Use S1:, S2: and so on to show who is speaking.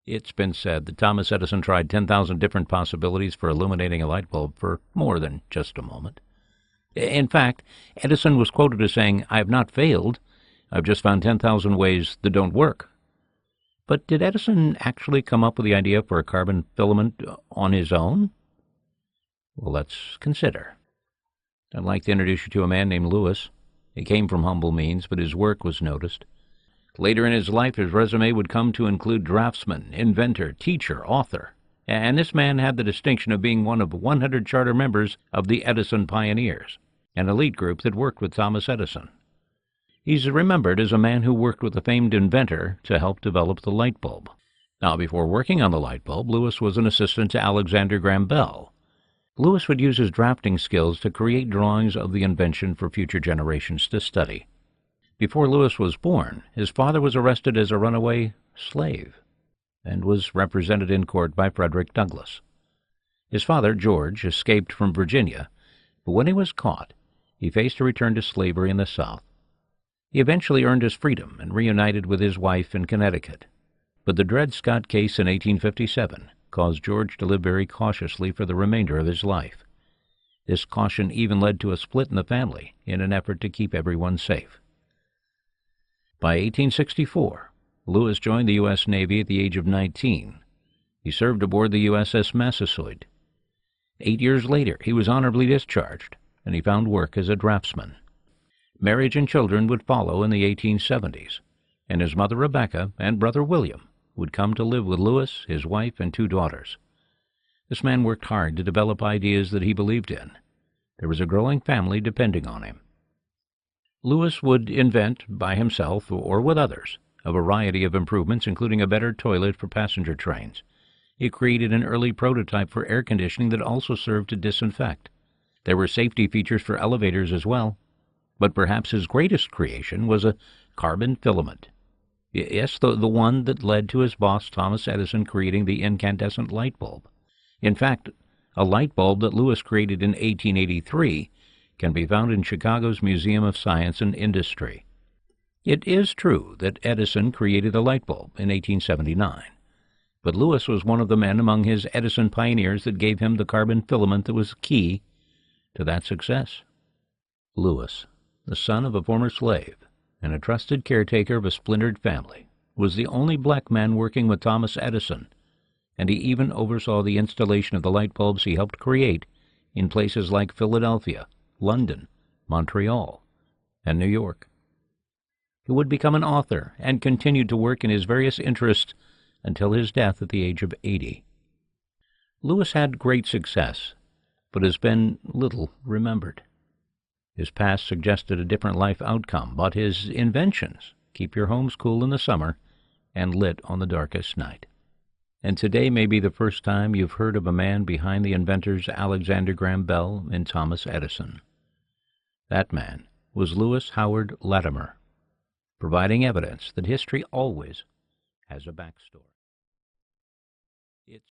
S1: It's been said that Thomas Edison tried 10,000 different possibilities for illuminating a light bulb for more than just a moment. In fact, Edison was quoted as saying, "I have not failed. I've just found 10,000 ways that don't work." But did Edison actually come up with the idea for a carbon filament on his own? Well, let's consider. I'd like to introduce you to a man named Lewis. He came from humble means, but his work was noticed. Later in his life, his resume would come to include draftsman, inventor, teacher, author. And this man had the distinction of being one of 100 charter members of the Edison Pioneers, an elite group that worked with Thomas Edison. He's remembered as a man who worked with the famed inventor to help develop the light bulb. Now, before working on the light bulb, Lewis was an assistant to Alexander Graham Bell. Lewis would use his drafting skills to create drawings of the invention for future generations to study. Before Lewis was born, his father was arrested as a runaway slave and was represented in court by Frederick Douglass. His father, George, escaped from Virginia, but when he was caught, he faced a return to slavery in the South. He eventually earned his freedom and reunited with his wife in Connecticut. But the Dred Scott case in 1857 caused George to live very cautiously for the remainder of his life. This caution even led to a split in the family in an effort to keep everyone safe. By 1864, Lewis joined the U.S. Navy at the age of 19. He served aboard the USS Massasoit. 8 years later, he was honorably discharged, and he found work as a draftsman. Marriage and children would follow in the 1870s, and his mother Rebecca and brother William would come to live with Lewis, his wife, and 2 daughters. This man worked hard to develop ideas that he believed in. There was a growing family depending on him. Lewis would invent, by himself or with others, a variety of improvements, including a better toilet for passenger trains. He created an early prototype for air conditioning that also served to disinfect. There were safety features for elevators as well. But perhaps his greatest creation was a carbon filament. Yes, the one that led to his boss, Thomas Edison, creating the incandescent light bulb. In fact, a light bulb that Lewis created in 1883 can be found in Chicago's Museum of Science and Industry. It is true that Edison created the light bulb in 1879, but Lewis was one of the men among his Edison pioneers that gave him the carbon filament that was key to that success. Lewis, the son of a former slave and a trusted caretaker of a splintered family, was the only black man working with Thomas Edison, and he even oversaw the installation of the light bulbs he helped create in places like Philadelphia, London, Montreal, and New York. He would become an author and continued to work in his various interests until his death at the age of 80. Lewis had great success, but has been little remembered. His past suggested a different life outcome, but his inventions keep your homes cool in the summer and lit on the darkest night. And today may be the first time you've heard of a man behind the inventors Alexander Graham Bell and Thomas Edison. That man was Lewis Howard Latimer, providing evidence that history always has a backstory.